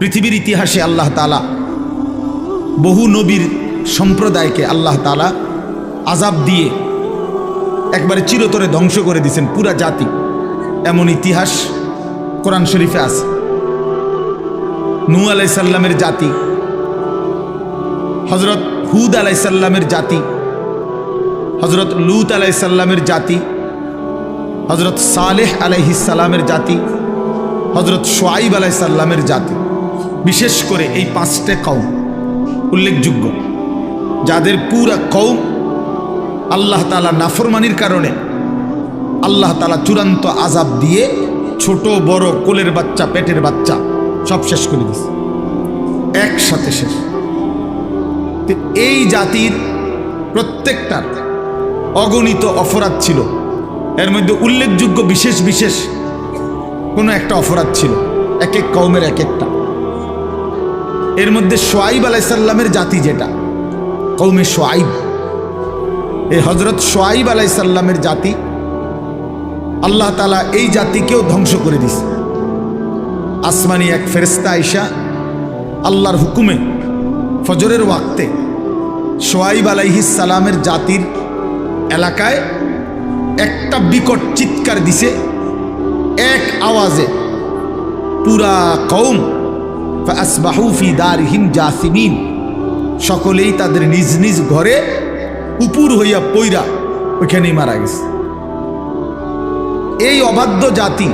পৃথিবীর ইতিহাসে আল্লাহ তাআলা বহু নবীর সম্প্রদায়কে আল্লাহ তাআলা আযাব দিয়ে একবারে চিরতরে ধ্বংস করে দিয়েছেন পুরা জাতি। এমন ইতিহাস কোরআন শরীফে আছে। নূহ আলাইহিস সালামের জাতি, হযরত হুদ আলাইহিস সালামের জাতি, হযরত লূত আলাইহিস সালামের জাতি, হযরত সালেহ আলাইহিস সালামের জাতি, হযরত শুআইব আলাইহিস সালামের জাতি। বিশেষ করে এই পাঁচটা কওম উল্লেখযোগ্য, যাদের পুরা কওম আল্লাহ তাআলা নাফরমানির কারণে আল্লাহ তাআলা চূড়ান্ত আযাব দিয়ে ছোট বড় কোলের বাচ্চা পেটের বাচ্চা সব শেষ করে দিয়েছে, একসাথে শেষ। এই জাতির প্রত্যেকটার অগণিত অপরাধ ছিল। এর মধ্যে উল্লেখযোগ্য বিশেষ বিশেষ কোনো একটা অপরাধ ছিল, এক এক কওমের এক একটা। এর মধ্যে শুআইব আলাইহিস সালামের জাতি, যেটা কওমে শুআইব, এই হযরত শুআইব আলাইহিস সালামের জাতি, আল্লাহ তাআলা এই জাতিকেও ধ্বংস করে দিয়েছে। আসমানি এক ফেরেশতা আইসা আল্লাহর হুকুমে ফজরের ওয়াক্তে শুআইব আলাইহিস সালামের জাতির এলাকায় একটা বিকট চিৎকার দিছে, এক আওয়াজে পুরা কওম ফাসবাহু ফি দারিহিম জাসিমিন, সকলেই তাদের নিজ নিজ ঘরে উপুর হইয়া পইরা ওইখানেই মারা গেছে। এই অবাধ্য জাতি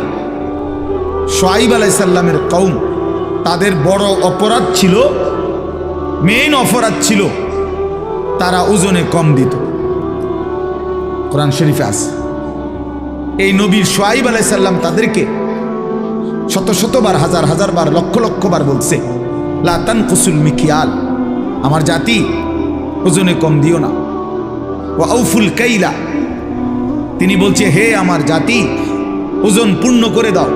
শুআইব আলাইহিস সালামের কওম, তাদের বড় অপরাধ ছিল, মেইন অপরাধ ছিল তারা ওজনে কম দিত। কোরআন শরীফে আছে। এই নবীর শুআইব আলাইহিস সালাম তাদেরকে শত শতবার, হাজার হাজার বার, লক্ষ লক্ষ বার বলছে, লা তানকুসুল মিকিয়াল, আমার জাতি ওজনে কম দিও না। ওয়া আউফুল কাইলা, তিনি বলছে হে আমার জাতি ওজন পূর্ণ করে দাও,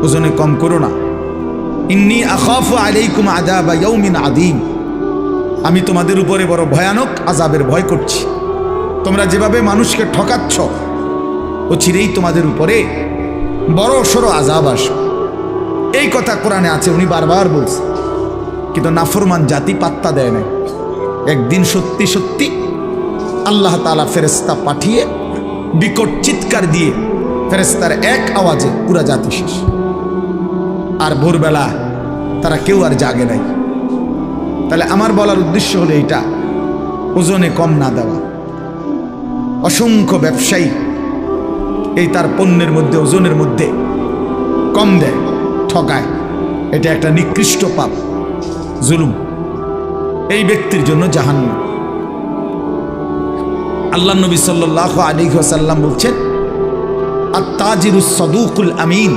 ওজনে কম করো না। ইন্নী আখাফু আলাইকুম আযাবা ইয়াউমিন আযীম, আমি তোমাদের উপরে বড় ভয়ানক আযাবের ভয় করছি। তোমরা যেভাবে মানুষকে ঠকাচ্ছ, ও চিরেই তোমাদের উপরে বড় সড়ো আযাব আসবে। এই কথা কোরআনে আছে, উনি বারবার বলছে, কিন্তু নাফরমান জাতি পাত্তা দেয় না। একদিন সত্যি সত্যি আল্লাহ তাআলা ফেরেশতা পাঠিয়ে বিকট চিৎকার দিয়ে ফেরেশতার এক আওয়াজে পুরা জাতি শেষ। আর ভোরবেলা তারা কেউ আর জাগে নাই। তাহলে আমার বলার উদ্দেশ্য হলো এইটা, ওজনে কম না দেওয়া। অসংখ্য ব্যবসায়ী এই তার পণ্যের মধ্যে ওজনের মধ্যে কম দেয়, ঠকায়। এটা একটা নিকৃষ্ট পাপ, জুলুম। এই ব্যক্তির জন্য জাহান্নাম। আল্লাহ নবী সাল্লাল্লাহু আলাইহি ওয়াসাল্লাম বলছেন, আত-তাজিরুস সাদুকুল আমিন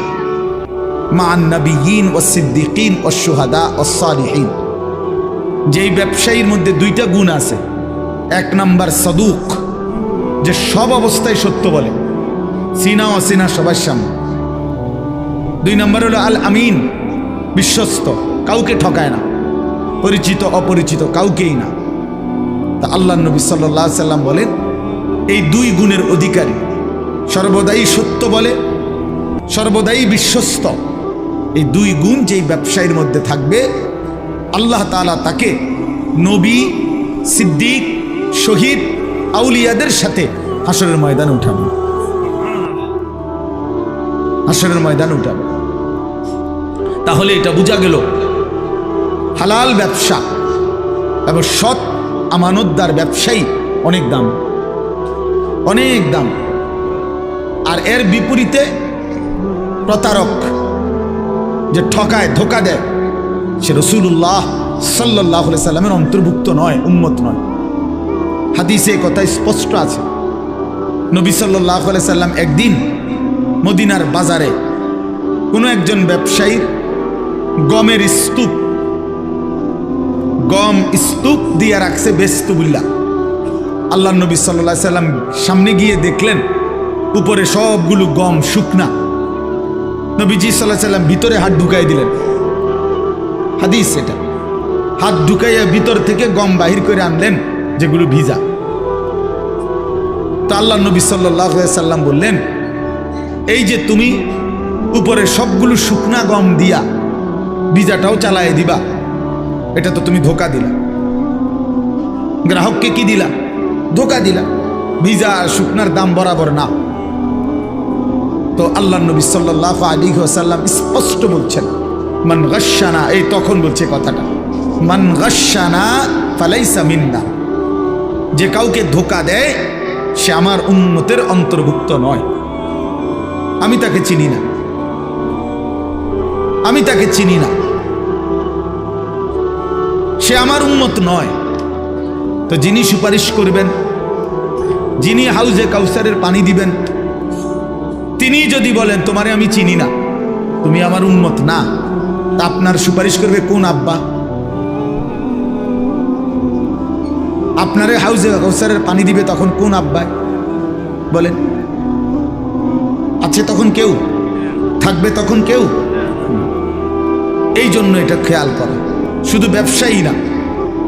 মা'আন নাবিয়্যিন ওয়াস সিদ্দিকিন ওয়াস শুহাদা ওয়াস সালিহিন। যেই ব্যবসায়ীর মধ্যে দুইটা গুণ আছে, এক নাম্বার সাদুক, যে সব অবস্থায় সত্য বলে, সিনা অসিনা সবার সামনে। দুই নাম্বার হলো আল আমিন, বিশ্বস্ত, কাউকে ঠকায় না, পরিচিত অপরিচিত কাউকেই না। তা আল্লাহ নবী সাল্লাল্লাহু আলাইহি সাল্লাম বলেন, এই দুই গুণের অধিকারী, সর্বদাই সত্য বলে, সর্বদাই বিশ্বস্ত, এই দুই গুণ যেই ব্যবসায়ীর মধ্যে থাকবে, আল্লাহ তাআলা তাকে নবী, সিদ্দিক, শহীদ, আউলিয়াদের সাথে হাসরের ময়দানে উঠাবে, হাসরের ময়দানে উঠাবে। তাহলে এটা বোঝা গেল হালাল ব্যবসা এবং সৎ আমানতদার ব্যবসায়ী অনেক দাম, অনেক দাম। আর এর বিপরীতে প্রতারক, যে ঠকায়, ধোকা দেয়, সে রাসূলুল্লাহ সাল্লাল্লাহু আলাইহি সাল্লামের অন্তর্ভুক্ত নয়, উম্মত নয়। হাদিসে কথা স্পষ্ট আছে। নবী সাল্লাল্লাহু আলাইহি সাল্লাম একদিন মদিনার বাজারে কোনো একজন ব্যবসায়ীর গমের স্তূপ, গম স্তূপ দিয়ে রাখছে বেস্তুবিল্লাহ। আল্লাহ নবী সাল্লাল্লাহু আলাইহি সাল্লাম সামনে গিয়ে দেখলেন উপরে সবগুলো গম শুকনা। নবীজি সাল্লাল্লাহু আলাইহি সাল্লাম ভিতরে হাত ঢুকাই দিলেন। হাদিস এটা, হাত ঢুকাইয়া ভিতর থেকে গম বাহির করে আনলেন যেগুলো ভিজা। তো আল্লাহ নবী সাল্লাল্লাহু আলাইহি সাল্লাম বললেন, এই যে তুমি উপরে সবগুলো শুকনা গম দিয়া ভিজাটাও চালায় দিবা, এটা তো তুমি ধোকা দিলা। গ্রাহককে কি দিলা? ধোকা দিলা। ভিজা আর শুকনার দাম বরাবর না। তো আল্লাহ নবী সাল্লাল্লাহু আলাইহি ওয়াসাল্লাম স্পষ্ট বলছেন, মান গাশশানা, এই তখন বলছে কথাটা, মান গাশশানা ফালাইসা মিন্না, যে কাউকে ধোকা দেয় সে আমার উম্মতের অন্তর্ভুক্ত নয়। আমি তাকে চিনি না, আমি তাকে চিনি না, সে আমার উম্মত নয়। তো যিনি সুপারিশ করবেন, যিনি হাউজে কাউসারের পানি দিবেন, তিনি যদি বলেন তোমারে আমি চিনি না, তুমি আমার উম্মত না, তা আপনার সুপারিশ করবে কোন আব্বা? আপনারে হাউজে কাউসারের পানি দিবে তখন কোন আব্বায় বলেন? আছে তখন কেউ? থাকবে তখন কেউ? এই জন্য এটা খেয়াল করা। শুধু ব্যবসায়ী না,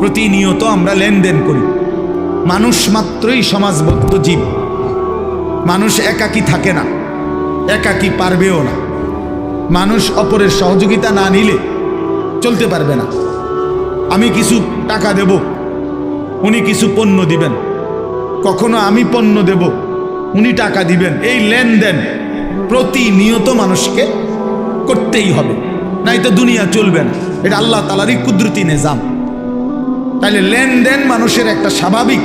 প্রতিনিয়ত আমরা লেনদেন করি। মানুষ মাত্রই সমাজবদ্ধ জীব। মানুষ একাকী থাকে না, একাকী পারবেও না। মানুষ অপরের সহযোগিতা না নিলে চলতে পারবে না। আমি কিছু টাকা দেব, উনি কিছু পণ্য দিবেন, কখনো আমি পণ্য দেব, উনি টাকা দিবেন। এই লেনদেন প্রতিনিয়ত মানুষকে করতেই হবে, নাই তো দুনিয়া চলবে না। এটা আল্লাহ তাআলারই কুদরতি নিজাম। তাইলে লেনদেন মানুষের একটা স্বাভাবিক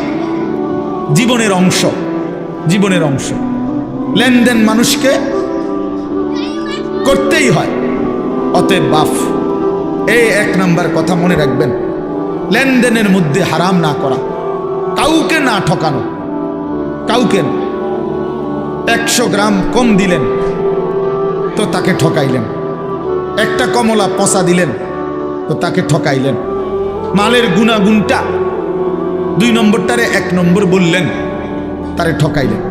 জীবনের অংশ, জীবনের অংশ। লেনদেন মানুষকে করতেই হয়। অতএব বাফ, এই এক নাম্বার কথা মনে রাখবেন, লেনদেনের মধ্যে হারাম না করা, কাউকে না ঠকানো, কাউকে। 100 গ্রাম কম দিলেন তো তাকে ঠকাইলেন, একটা কমলা পচা দিলেন তো তাকে ঠকাইলেন। মালের গুণাগুণটা 2 নম্বরটারে 1 নম্বর বললেন, তারে ঠকাইলেন।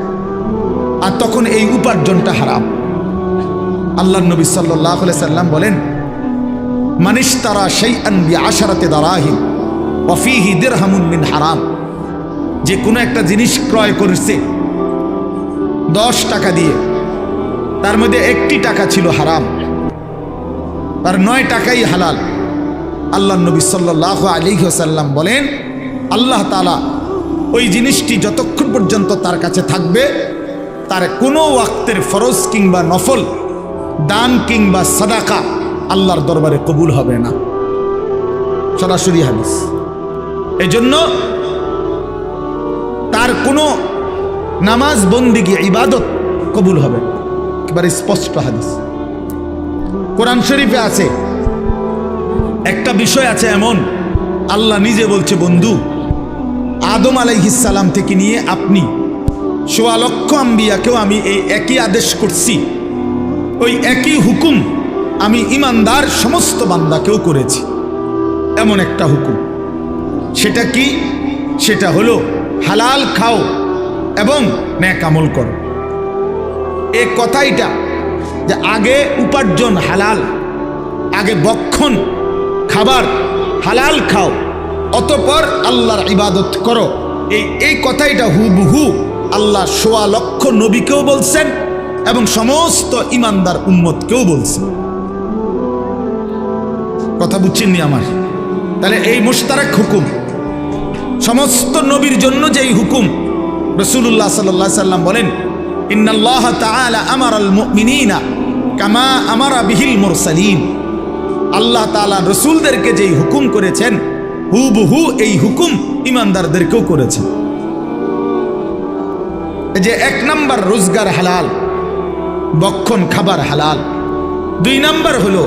আর তখন এই উপার্জনটা হারাম। আল্লাহ নবী সাল্লাল্লাহু আলাইহি সাল্লাম বলেন, মানিশতারা শাইআন বিআশারাতি দারাহিম ওয়া ফীহি দিরহামুন মিন হারাম, যে কোনো একটা জিনিস ক্রয় করেছে 10 টাকা দিয়ে, তার মধ্যে 1টি টাকা ছিল হারাম, আর 9 টাকাই হালাল। আল্লাহ নবী সাল্লাল্লাহু আলাইহি ওয়াসাল্লাম বলেন, আল্লাহ তাআলা ওই জিনিসটি যতক্ষণ পর্যন্ত তার কাছে থাকবে, তার কোনো ওয়াক্তের ফরজ কিংবা নফল, দান কিংবা সাদাকা আল্লাহর দরবারে কবুল হবে না। সরাসরি হাদিস। এজন্য তার কোনো নামাজ, বন্দেগী, ইবাদত কবুল হবে, একেবারে স্পষ্ট হাদিস। কোরআন শরীফে আছে, একটা বিষয় আছে এমন, আল্লাহ নিজে বলছে, বন্ধু আদম আলাইহিস সালাম থেকে নিয়ে আপনি 1.25 লক্ষ আম্বিয়াকেও আমি এই একই আদেশ করছি, ওই একই হুকুম আমি ইমানদার সমস্ত বান্দাকেও করেছি। এমন একটা হুকুম, সেটা কি? সেটা হলো হালাল খাও এবং নেক আমল করো। এই কথাইটা যে আগে উপার্জন হালাল, আগে বক্ষণ খাবার হালাল খাও, অতঃপর আল্লাহর ইবাদত করো, এই কথাইটা হুবহু আল্লাহ 1.25 লক্ষ নবীকেও বলছেন এবং সমস্ত ইমানদার উম্মতকেও বলছেন। কথা বুঝছেননি আমার? তাহলে এই মুশতারাক হুকুম সমস্ত নবীর জন্য যেই হুকুম, রাসূলুল্লাহ সাল্লাল্লাহু আলাইহি সাল্লাম বলেন, ইন্নাল্লাহ তাআলা আমারাল মুমিনিনা কামা আমারা বিহিল মুরসালিন। আল্লাহ তাআলা রাসূলদেরকে যেই হুকুম করেছেন, হুবহু এই হুকুম ইমানদারদেরকেও করেছেন। এই যে 1 নাম্বার রোজগার হালাল, বক্ষণ খাবার হালাল। 2 নাম্বার হলো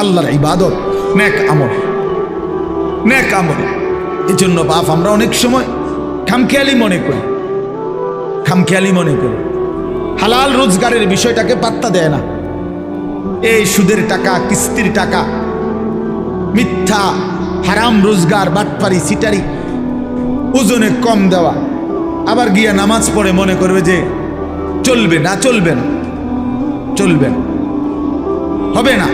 আল্লাহর ইবাদত, নেক আমল, নেক আমল। এই জন্য বাপ আমরা অনেক সময় খামখেয়ালি মনে করি, খামখেয়ালি মনে করি, হালাল রোজগারের বিষয়টাকে পাত্তা দেয় না। এই সুদের টাকা, কিস্তির টাকা, মিথ্যা হারাম রোজগার, বাটপারি, সিটারি, ওজনে কম দেওয়া, আবার গিয়া নামাজ পড়ে মনে করবে যে চলবে না, চলবে না, চলবে না, হবে না।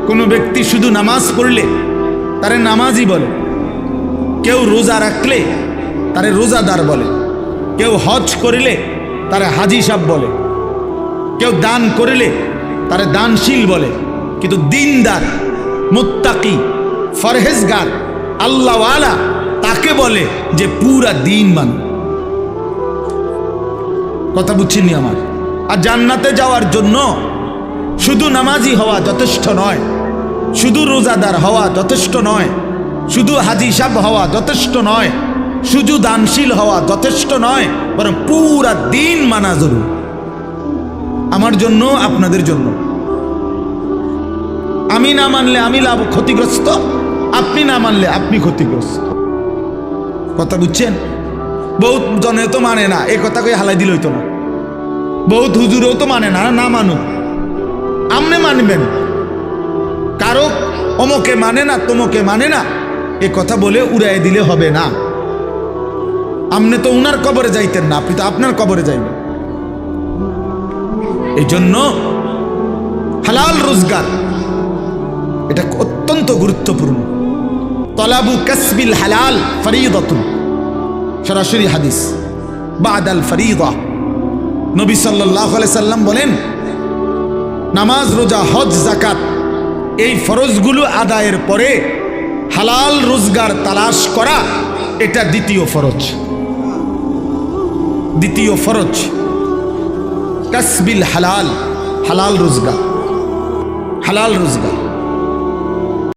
কোনো ব্যক্তি শুধু নামাজ পড়লে তারে নামাজি বলে, কেউ রোজা রাখলে তারে রোজাদার বলে, কেউ হজ করিলে তারে হাজি সাহেব বলে, কেউ দান করিলে তারে দানশীল বলে, কিন্তু দিনদার মুত্তাকি, ফরহেজগার, আল্লাহওয়ালা তাকে বলে যে পুরা দিন মানে। কথা বুঝছেন আমার? আর জান্নাতে যাওয়ার জন্য শুধু নামাজি হওয়া যথেষ্ট নয়, শুধু রোজাদার হওয়া যথেষ্ট নয়, শুধু হাজি সাহেব হওয়া যথেষ্ট নয়, শুধু দানশীল হওয়া যথেষ্ট নয়, বরং পুরা দিন মানা জরুরি। আমার জন্য, আপনাদের জন্য। আমি না মানলে আমি লাভ ক্ষতিগ্রস্ত, আপনি না মানলে আপনি ক্ষতিগ্রস্ত। কথা বুঝছেন? বহুত জনে তো মানে না, এ কথা কই হালাই দিল হইতো না। বহুত হুজুরেও তো মানে না, না মানুক। আপনি মানবেন, কারো অমকে মানে না, তমকে মানে না, এ কথা বলে উড়াই দিলে হবে না। আপনি তো উনার কবরে যাইতেন না, আপনি তো আপনার কবরে যাইবেন। এই জন্য হালাল রোজগার এটা অত্যন্ত গুরুত্বপূর্ণ। তলাবু কাসবিল হালাল ফরিদাতুন, সরাসরি হাদিস, বাদাল ফরিদা। নবী সাল্লাল্লাহু আলাইহি সাল্লাম বলেন, নামাজ, রোজা, হজ, যাকাত এই ফরজগুলো আদায়ের পরে হালাল রোজগার তালাশ করা এটা দ্বিতীয় ফরজ। দ্বিতীয় ফরজ কাসবিল হালাল, হালাল রোজগার, হালাল রোজগার।